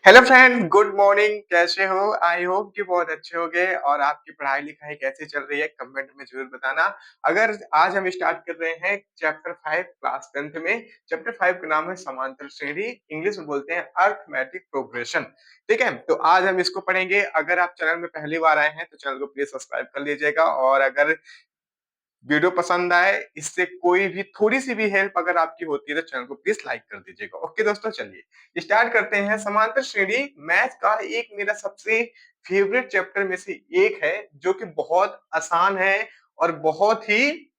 Hello friend, good morning. कैसे हो? I hope कि बहुत अच्छे होंगे। और आपकी पढ़ाई लिखाई कैसी चल रही है, कमेंट में जरूर बताना। अगर आज हम स्टार्ट कर रहे हैं चैप्टर 5 क्लास 10th में। चैप्टर 5 का नाम है समांतर श्रेणी, इंग्लिश में बोलते हैं अर्थमेटिक प्रोग्रेशन। ठीक है, तो आज हम इसको पढ़ेंगे। अगर आप चैनल में पहली बार आए हैं तो चैनल को प्लीज सब्सक्राइब कर लीजिएगा। और अगर वीडियो पसंद आए, इससे कोई भी थोड़ी-सी भी हेल्प अगर आपकी होती है तो चैनल को प्लीज लाइक कर दीजिएगा। ओके दोस्तों, चलिए स्टार्ट करते हैं। समांतर श्रेणी मैथ का एक मेरा सबसे फेवरेट चैप्टर में से एक है, जो कि बहुत आसान है और बहुत ही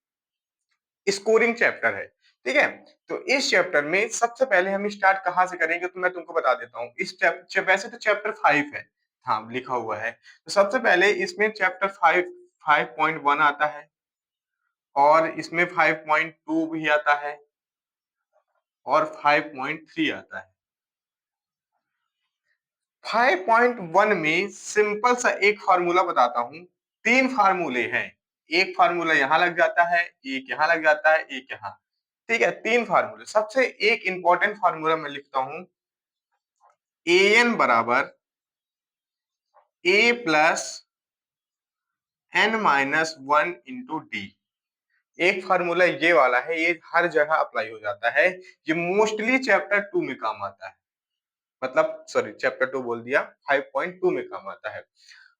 स्कोरिंग चैप्टर है। ठीक है, तो इस चैप्टर में सबसे पहले हम स्टार्ट कहाँ से करेंगे तो मैं तुमको बता देता हूँ। वैसे तो चैप्टर 5 है, हाँ लिखा हुआ है। तो सबसे पहले इसमें चैप्टर 5 5.1 आता है और इसमें 5.2 भी आता है और 5.3 आता है। 5.1 में सिंपल सा एक फार्मूला बताता हूँ। 3 फार्मूले हैं। एक फार्मूला यहाँ लग जाता है, एक यहाँ लग जाता है, एक यहाँ। ठीक है, 3 फार्मूले। सबसे एक इंपॉर्टेंट फार्मूला मैं लिखता हूँ। an बराबर a plus n minus 1 into D. एक फार्मूला ये वाला है, ये हर जगह अप्लाई हो जाता है। ये मोस्टली चैप्टर 2 में काम आता है। मतलब सॉरी, चैप्टर 2 बोल दिया, 5.2 में काम आता है।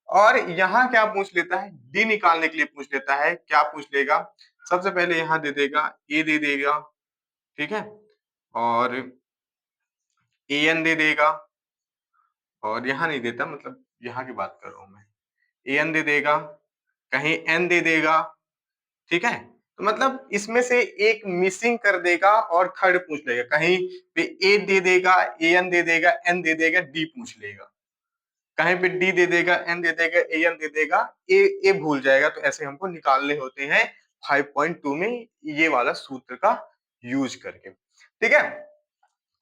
और यहाँ क्या पूछ लेता है, डी निकालने के लिए पूछ लेता है। क्या पूछ लेगा? सबसे पहले यहाँ दे देगा, ए दे देगा। ठीक है, और ए एन दे देगा। और यहाँ नहीं देता, मतलब यहाँ की बात कर रहा हूँ मैं। ए एन दे देगा, कहीं एन दे देगा। ठीक है, तो मतलब इसमें से एक मिसिंग कर देगा और थर्ड पूछ लेगा। कहीं पे ए दे देगा, ए एन दे देगा, एन दे देगा, डी पूछ लेगा। कहीं पे डी दे देगा, एन दे देगा, ए एन दे देगा, ए भूल जाएगा। तो ऐसे हमको निकालने होते हैं 5.2 में, ये वाला सूत्र का यूज करके। ठीक है,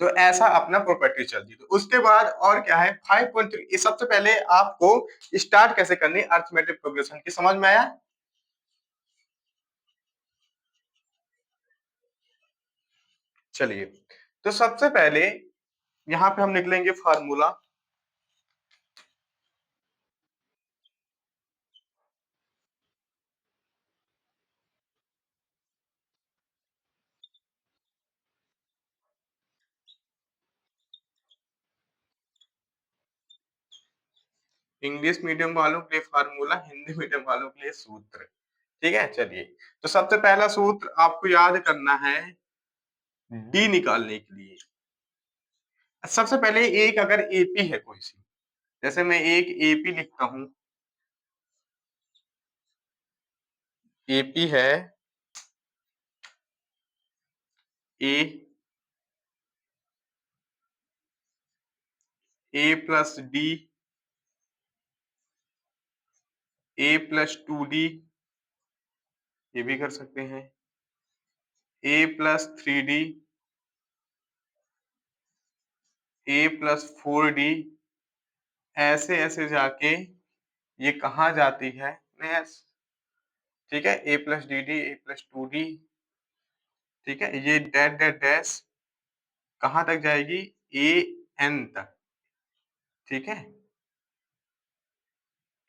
तो ऐसा अपना प्रॉपर्टी चलती है। तो उसके बाद और क्या है 5.3। ये सबसे पहले आपको स्टार्ट कैसे करनी है अर्थमेटिक प्रोग्रेशन की, समझ में आया? चलिए, तो सबसे पहले यहाँ पे हम निकलेंगे फार्मूला। इंग्लिश मीडियम वालों के लिए फार्मूला, हिंदी मीडियम वालों के लिए सूत्र। ठीक है, चलिए, तो सबसे पहला सूत्र आपको याद करना है डी निकालने के लिए। सबसे पहले एक अगर एपी है कोई सी, जैसे मैं एक एपी लिखता हूं। एपी है ए, ए प्लस डी, ए प्लस 2 डी, ये भी कर सकते हैं। ए प्लस 3 डी, ए प्लस 4 डी। ऐसे ऐसे जाके ये कहाँ जाती है नेक्स्ट? ठीक है, ए प्लस डी डी, ए प्लस 2 डी। ठीक है, ये डैश डैश डैश कहाँ तक जाएगी? ए एन तक। ठीक है,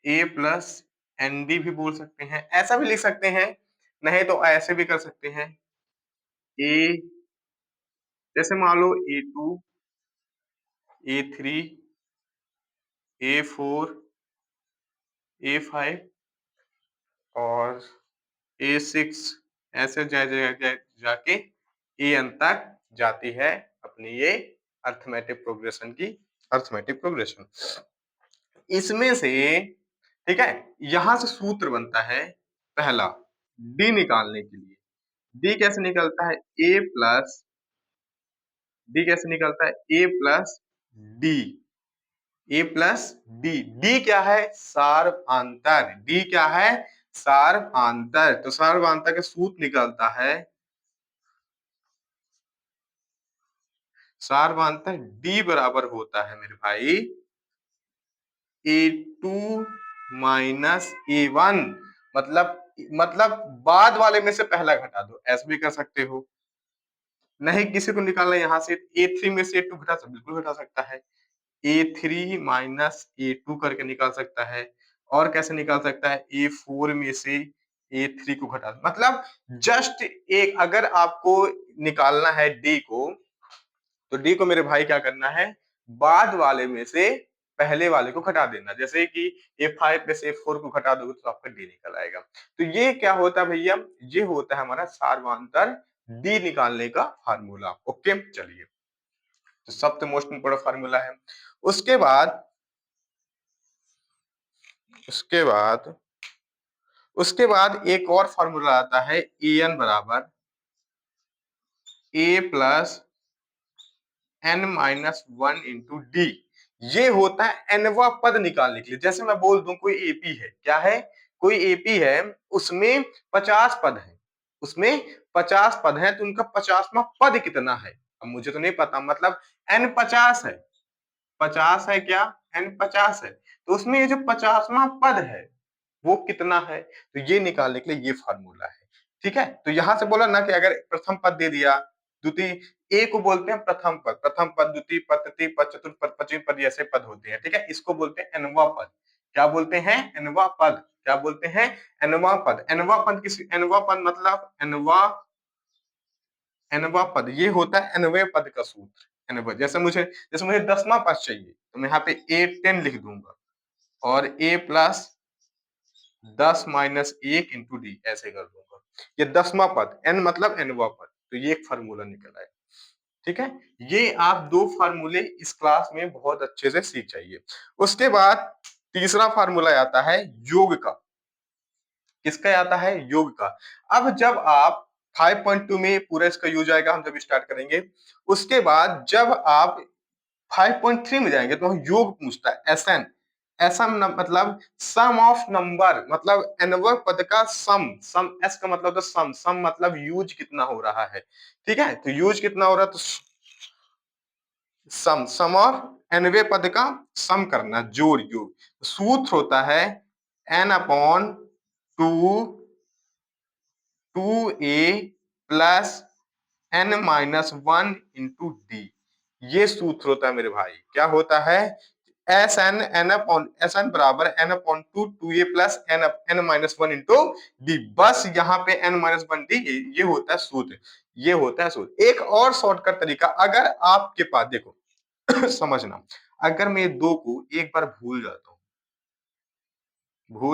ए प्लस एन डी भी बोल सकते हैं, ऐसा भी लिख सकते हैं। नहीं तो ऐसे भी कर सकते हैं। ए, जैसे मान लो A2, A3, A4, A5 और A6, ऐसे जाके ए एन तक जाती है अपनी ये अर्थमेटिक प्रोग्रेशन की अर्थमेटिक प्रोग्रेशन। इसमें से ठीक है, यहां से सूत्र बनता है पहला डी निकालने के लिए। डी कैसे निकलता है? ए प्लस डी कैसे निकलता है? ए प्लस डी, ए प्लस डी। डी क्या है? सार्वधांतर। डी क्या है? सार्वधांतर। तो सार्वधांतर का सूत्र निकलता है, सार्वधांतर डी बराबर होता है मेरे भाई A2 माइनस A1। मतलब बाद वाले में से पहला घटा दो, ऐसे भी कर सकते हो। नहीं किसी को निकालना यहाँ से A3 में से A2 घटा सकता, बिल्कुल घटा सकता है। A3 माइनस A2 करके निकाल सकता है और कैसे निकाल सकता है A4 में से A3 को घटा मतलब जस्ट एक अगर आपको निकालना है D को तो D को मेरे भाई क्या करना है बाद वाले में से पहले वाले को घटा देना जैसे कि A5 प्लस A4 को घटा दोगे तो आपका D निकल आएगा तो ये क्या होता है भैया ये होता है हमारा सार्वधातुक D निकालने का फार्मूला ओके चलिए तो सबसे मोस्ट इंपोर्टेंट फार्मूला है उसके बाद उसके बाद उसके बाद एक और फार्मूला आता है En बराबर A plus n minus one into D ये होता है एनवा पद निकालने के लिए जैसे मैं बोल दूं कोई एपी है क्या है कोई एपी है उसमें 50 पद है उसमें 50 पद है तो उनका 50वां पद कितना है अब मुझे तो नहीं पता मतलब n 50 है 50 है क्या n 50 है तो उसमें ये जो 50वां पद है वो कितना है तो ये निकालने के लिए ये फार्मूला है ठीक है तो यहां से बोला ना कि अगर प्रथम पद दे दिया द्वितीय ए को बोलते हैं प्रथम पद द्वितीय पद तृतीय पद चतुर्थ पद पंचम पद ऐसे पद होते हैं ठीक है इसको बोलते हैं एनवा पद क्या बोलते हैं एनवा पद क्या बोलते हैं एनवा पद किस एनवा पद मतलब एनवा पद ये होता है एनवे पद का सूत्र एनवा जैसे मुझे 10वां पद चाहिए तो मैं यहाँ पे ए 10 लिख दूंगा और ए प्लस 10 माइनस 1 इंटू डी ऐसे कर दूंगा ये 10वां पद n मतलब nवा पद तो ये एक फार्मूला निकल आया ठीक है ये आप दो फार्मूले इस क्लास में बहुत अच्छे से सीख जाइए उसके बाद तीसरा फार्मूला आता है योग का किसका आता है योग का अब जब आप 5.2 में पूरा इसका यूज आएगा हम जब स्टार्ट करेंगे उसके बाद जब आप 5.3 में जाएंगे तो योग पूछता है एसएन मतलब सम ऑफ नंबर मतलब एनवर पद का सम एस का मतलब सम मतलब यूज कितना हो रहा है ठीक है तो यूज कितना हो रहा है तो सम और एनवे पद का सम करना जोड़ योग सूत्र होता है N upon two two A plus N minus one into D ये सूत्र होता है मेरे भाई क्या होता है एस एन बराबर N upon two A plus N minus one into D बस यहाँ पे एन माइनस वन डी ये होता है सूत्र ये होता है सूत्र एक और शॉर्टकट तरीका अगर आपके पास देखो समझना अगर मैं दो को एक बार भूल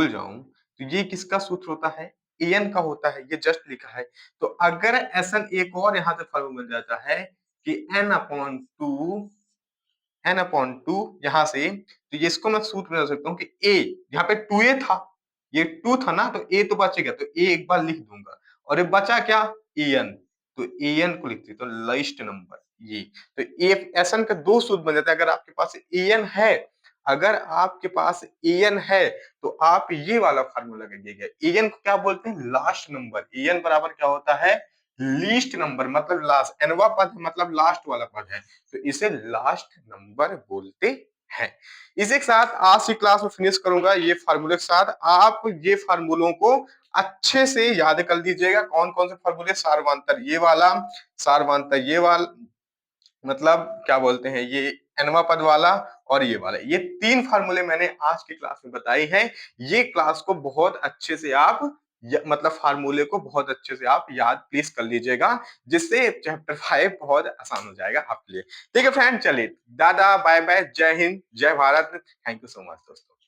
जाऊं तो ये किसका सूत्र होता है एन का होता है ये जस्ट लिखा है तो अगर एसन एक और यहां से फॉर्मूला मिल जाता है कि एन अपॉन टू यहां से तो ये इसको मैं सूत्र में सकता हूँ कि ए यहाँ पे टू ए था ये टू था ना तो ए तो बचेगा तो ए एक बार लिख दूंगा और ये बचा क्या एन तो एन को लिखते तो लिस्ट नंबर ये तो ए एसन का दो सूत्र बन जाता है अगर आपके पास एन है अगर आपके पास एन है तो आप ये वाला फार्मूला करिएगा एन को क्या बोलते हैं लास्ट नंबर एन बराबर क्या होता है लीस्ट नंबर मतलब लास्ट एनवा पद मतलब लास्ट वाला पद है तो इसे लास्ट नंबर बोलते हैं इसी के साथ आज की क्लास में फिनिश करूंगा ये फार्मूले के साथ आप ये फार्मूलों को अच्छे से याद कर लीजिएगा कौन कौन से फार्मूले सारवांतर ये वाला मतलब क्या बोलते हैं ये एनवा पद वाला और ये वाला ये तीन फार्मूले मैंने आज की क्लास में बताई हैं ये क्लास को बहुत अच्छे से आप मतलब फार्मूले को बहुत अच्छे से आप याद प्लीज कर लीजिएगा जिससे चैप्टर 5 बहुत आसान हो जाएगा आपके लिए ठीक है फ्रेंड चलिए दादा बाय बाय जय हिंद जय Bharat thank you so much दोस्तों